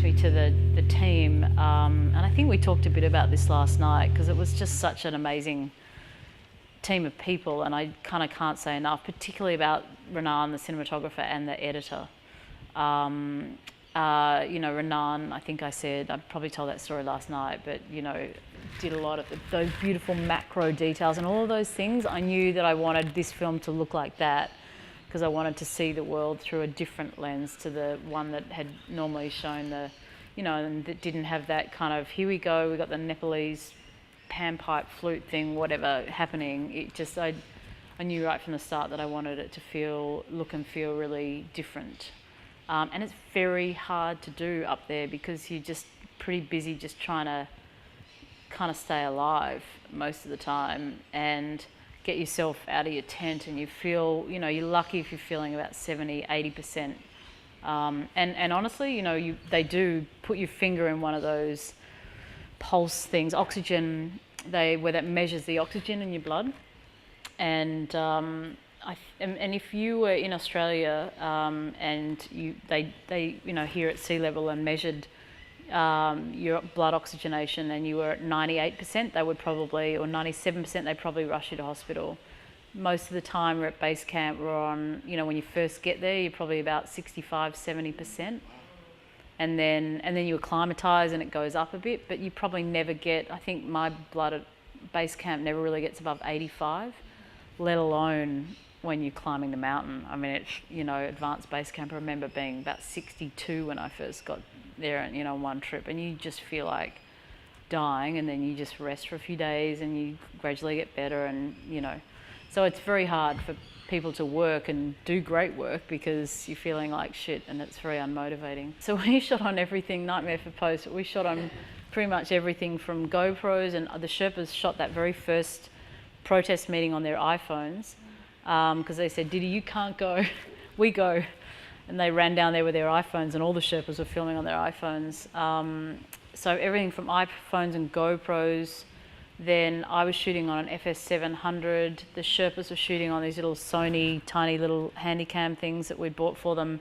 me to the team, and I think we talked a bit about this last night because it was just such an amazing team of people, and I kind of can't say enough, particularly about Renan, the cinematographer, and the editor. You know, Renan, I think I probably told that story last night, but, you know, did a lot of those beautiful macro details and all of those things. I knew that I wanted this film to look like that because I wanted to see the world through a different lens to the one that had normally shown the, you know, and that didn't have that kind of, here we go, we got the Nepalese panpipe flute thing, whatever, happening. It just, I knew right from the start that I wanted it to look and feel really different. And it's very hard to do up there because you're just pretty busy just trying to kind of stay alive most of the time and get yourself out of your tent, and you feel, you know, you're lucky if you're feeling about 70-80%. And honestly, you know, they do put your finger in one of those pulse things, oxygen, where that measures the oxygen in your blood. And and if you were in Australia and they you know, here at sea level and measured your blood oxygenation and you were at 98%, they would probably, or 97%, they'd probably rush you to hospital. Most of the time we're at base camp, we're on, you know, when you first get there, you're probably about 65-70%. And then you acclimatise and it goes up a bit, but you probably never get, I think my blood at base camp never really gets above 85, let alone when you're climbing the mountain. I mean, it's, you know, advanced base camp, I remember being about 62 when I first got there, and, you know, one trip, and you just feel like dying, and then you just rest for a few days and you gradually get better, and, you know. So it's very hard for people to work and do great work because you're feeling like shit, and it's very unmotivating. So we shot on everything, Nightmare for Post, we shot on pretty much everything from GoPros, and the Sherpas shot that very first protest meeting on their iPhones because they said, Diddy, you can't go, we go. And they ran down there with their iPhones, and all the Sherpas were filming on their iPhones. So everything from iPhones and GoPros. Then I was shooting on an FS700. The Sherpas were shooting on these little Sony tiny little handycam things that we'd bought for them.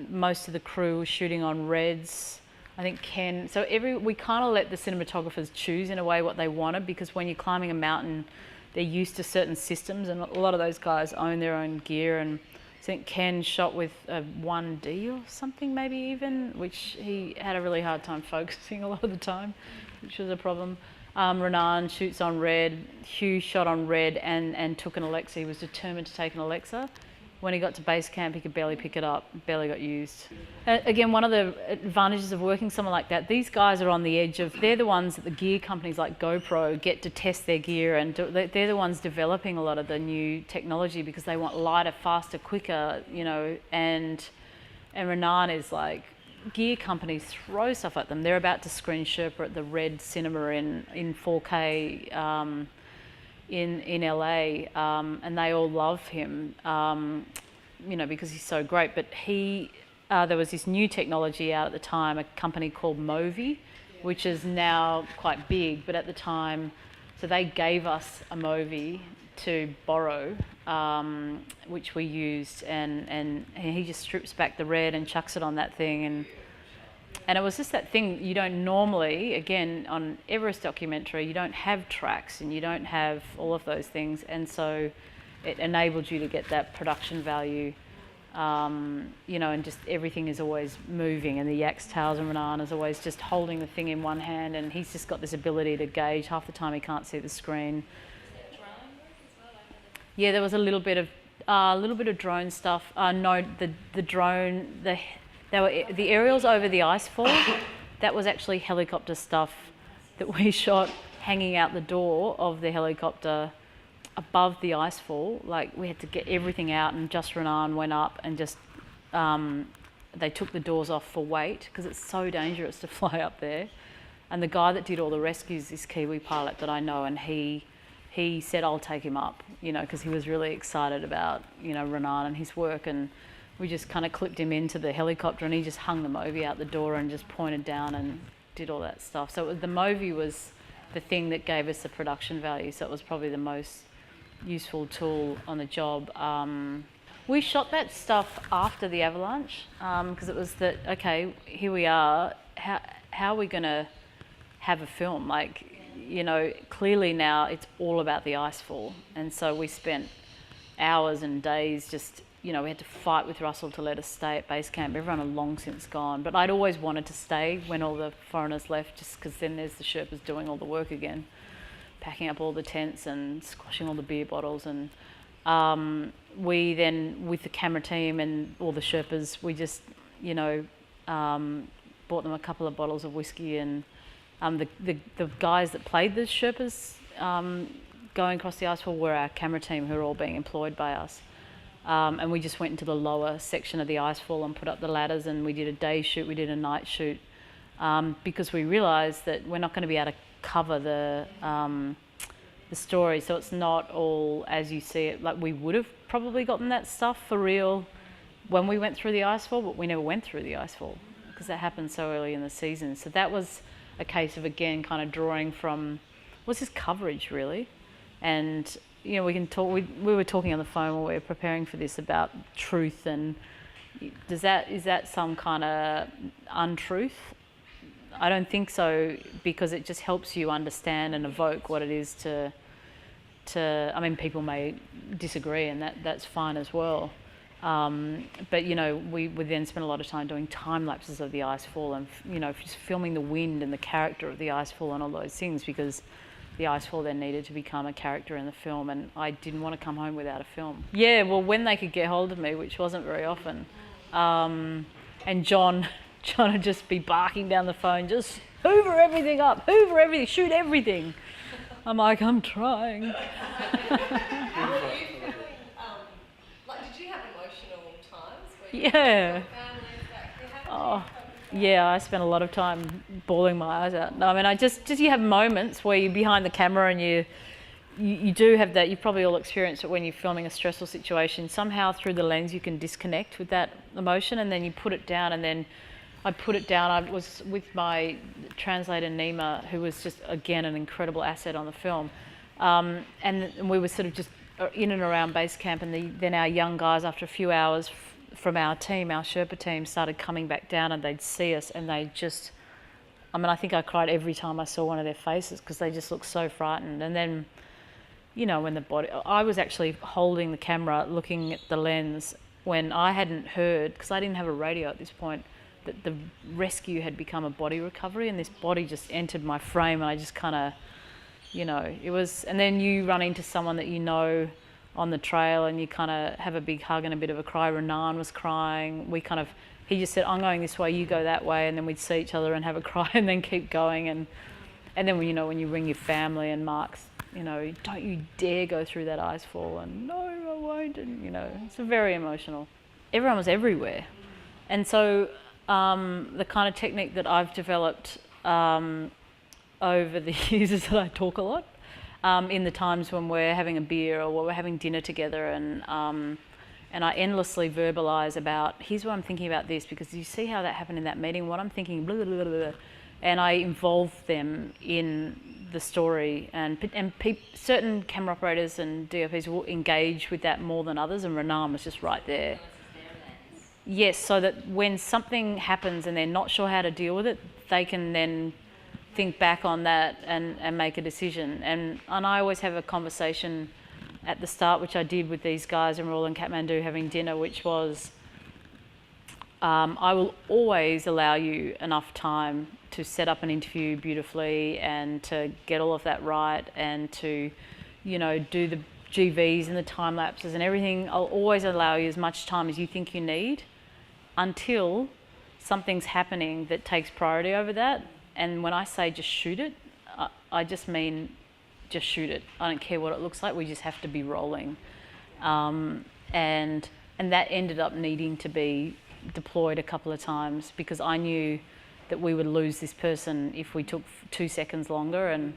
Most of the crew was shooting on Reds. I think Ken. So we kind of let the cinematographers choose in a way what they wanted, because when you're climbing a mountain, they're used to certain systems, and a lot of those guys own their own gear. And I think Ken shot with a 1D or something, maybe even, which he had a really hard time focusing a lot of the time, which was a problem. Renan shoots on Red. Hugh shot on Red and took an Alexa. He was determined to take an Alexa. When he got to base camp, he could barely pick it up, barely got used. Again, one of the advantages of working somewhere like that, these guys are on the edge of, they're the ones that the gear companies like GoPro get to test their gear, and they're the ones developing a lot of the new technology because they want lighter, faster, quicker, you know, and Renan is like, gear companies throw stuff at them. They're about to screen Sherpa at the Red Cinema in 4K in LA, and they all love him, you know, because he's so great. But there was this new technology out at the time, a company called Movi, which is now quite big, but at the time, so they gave us a Movi to borrow, which we used, and he just strips back the Red and chucks it on that thing, and it was just that thing you don't normally, again, on Everest documentary, you don't have tracks and you don't have all of those things, and so it enabled you to get that production value, you know, and just everything is always moving, and the yak's tails and Renan is always just holding the thing in one hand, and he's just got this ability to gauge. Half the time he can't see the screen. Yeah, there was a little bit of drone stuff. No, the drone, the aerials over the icefall, that was actually helicopter stuff that we shot hanging out the door of the helicopter above the icefall. Like, we had to get everything out, and just Renan went up and just, they took the doors off for weight because it's so dangerous to fly up there. And the guy that did all the rescues, this Kiwi pilot that I know, and he said, I'll take him up, you know, because he was really excited about, you know, Renan and his work, and we just kind of clipped him into the helicopter, and he just hung the Movi out the door and just pointed down and did all that stuff. So the Movi was the thing that gave us the production value, so it was probably the most useful tool on the job. We shot that stuff after the avalanche because it was that, okay, here we are, how are we going to have a film? Like, you know, clearly now it's all about the icefall. And so we spent hours and days just, you know, we had to fight with Russell to let us stay at base camp. Everyone had long since gone. But I'd always wanted to stay when all the foreigners left, just because then there's the Sherpas doing all the work again, packing up all the tents and squashing all the beer bottles. And we then, with the camera team and all the Sherpas, we just, you know, bought them a couple of bottles of whiskey, and the guys that played the Sherpas going across the icefall were our camera team, who are all being employed by us. And we just went into the lower section of the icefall and put up the ladders, and we did a day shoot, we did a night shoot, because we realised that we're not going to be able to cover the story, so it's not all as you see it. Like, we would have probably gotten that stuff for real when we went through the icefall, but we never went through the icefall because that happened so early in the season. So that was a case of, again, kind of drawing from what's this coverage really. And you know, we can talk. We were talking on the phone while we were preparing for this about truth, and is that some kind of untruth? I don't think so, because it just helps you understand and evoke what it is to. I mean, people may disagree, and that's fine as well. But you know, we would then spend a lot of time doing time lapses of the icefall, and you know, just filming the wind and the character of the icefall and all those things, because the icefall then needed to become a character in the film, and I didn't want to come home without a film. Yeah, well, when they could get hold of me, which wasn't very often, and John would just be barking down the phone, just hoover everything up, hoover everything, shoot everything. I'm like, I'm trying. Did you have emotional times where you Yeah. Oh. Yeah, I spent a lot of time bawling my eyes out. No, I mean, you have moments where you're behind the camera and you do have that. You've probably all experienced it when you're filming a stressful situation. Somehow through the lens you can disconnect with that emotion, and then you put it down. And then I put it down. I was with my translator Nima, who was just, again, an incredible asset on the film. And we were sort of just in and around base camp, and then our young guys, after a few hours from our team, our Sherpa team, started coming back down, and they'd see us, and they just, I mean, I think I cried every time I saw one of their faces, because they just looked so frightened. And then, you know, when I was actually holding the camera, looking at the lens, when I hadn't heard, because I didn't have a radio at this point, that the rescue had become a body recovery, and this body just entered my frame, and I just kind of, you know, it was, and then you run into someone that you know on the trail, and you kind of have a big hug and a bit of a cry. Renan was crying. He just said, I'm going this way, you go that way, and then we'd see each other and have a cry and then keep going. And then, you know, when you ring your family and Mark's, you know, don't you dare go through that icefall, and no, I won't, and you know, it's very emotional. Everyone was everywhere. And so the kind of technique that I've developed over the years is that I talk a lot. In the times when we're having a beer or when we're having dinner together, and I endlessly verbalise about, here's what I'm thinking about this, because you see how that happened in that meeting, what I'm thinking, blah, blah, blah, blah, and I involve them in the story, and certain camera operators and DOPs will engage with that more than others, and Renan was just right there. Yes, so that when something happens and they're not sure how to deal with it, they can then think back on that and make a decision. And I always have a conversation at the start, which I did with these guys, and we're all in Kathmandu having dinner, which was, I will always allow you enough time to set up an interview beautifully and to get all of that right, and to, you know, do the GVs and the time lapses and everything. I'll always allow you as much time as you think you need, until something's happening that takes priority over that. And when I say just shoot it, I just mean just shoot it. I don't care what it looks like. We just have to be rolling. And that ended up needing to be deployed a couple of times, because I knew that we would lose this person if we took 2 seconds longer. And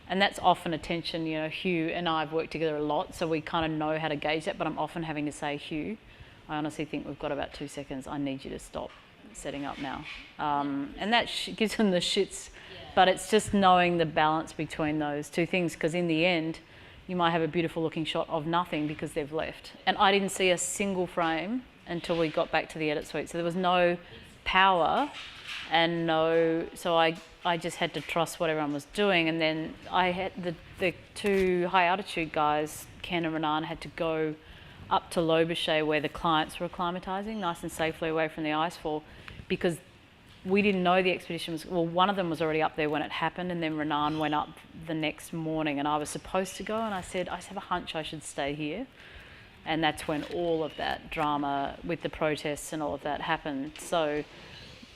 that's often a tension. You know, Hugh and I have worked together a lot, so we kind of know how to gauge that, but I'm often having to say, Hugh, I honestly think we've got about 2 seconds. I need you to stop setting up now. And that gives them the shits, but it's just knowing the balance between those two things, because in the end, you might have a beautiful looking shot of nothing because they've left. And I didn't see a single frame until we got back to the edit suite. So there was no power and so I just had to trust what everyone was doing. And then I had the two high altitude guys, Ken and Renan, had to go up to Lobichet where the clients were acclimatising nice and safely away from the icefall, because we didn't know the expedition was, well, one of them was already up there when it happened, and then Renan went up the next morning, and I was supposed to go, and I said, I just have a hunch I should stay here. And that's when all of that drama with the protests and all of that happened. So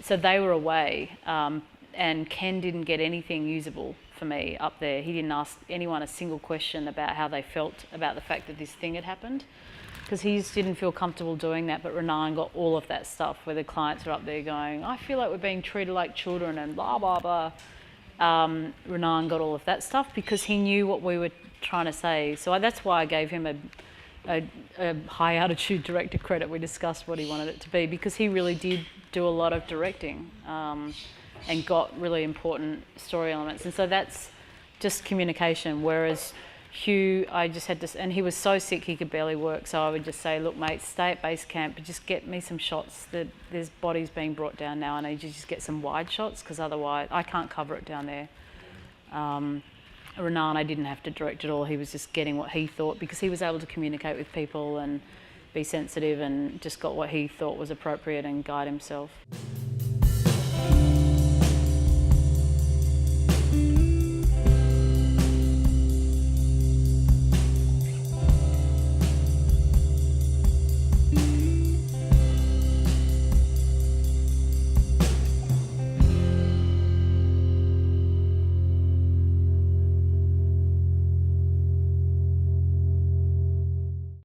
they were away, and Ken didn't get anything usable for me up there. He didn't ask anyone a single question about how they felt about the fact that this thing had happened, because he just didn't feel comfortable doing that. But Renan got all of that stuff where the clients are up there going, I feel like we're being treated like children and blah, blah, blah. Renan got all of that stuff because he knew what we were trying to say. So that's why I gave him a high altitude director credit. We discussed what he wanted it to be, because he really did do a lot of directing and got really important story elements. And so that's just communication, whereas Hugh, I just had to, and he was so sick he could barely work, so I would just say, look mate, stay at base camp, but just get me some shots. There's bodies being brought down now, I need you to just get some wide shots, because otherwise I can't cover it down there. Renan, I didn't have to direct at all. He was just getting what he thought, because he was able to communicate with people and be sensitive, and just got what he thought was appropriate and guide himself.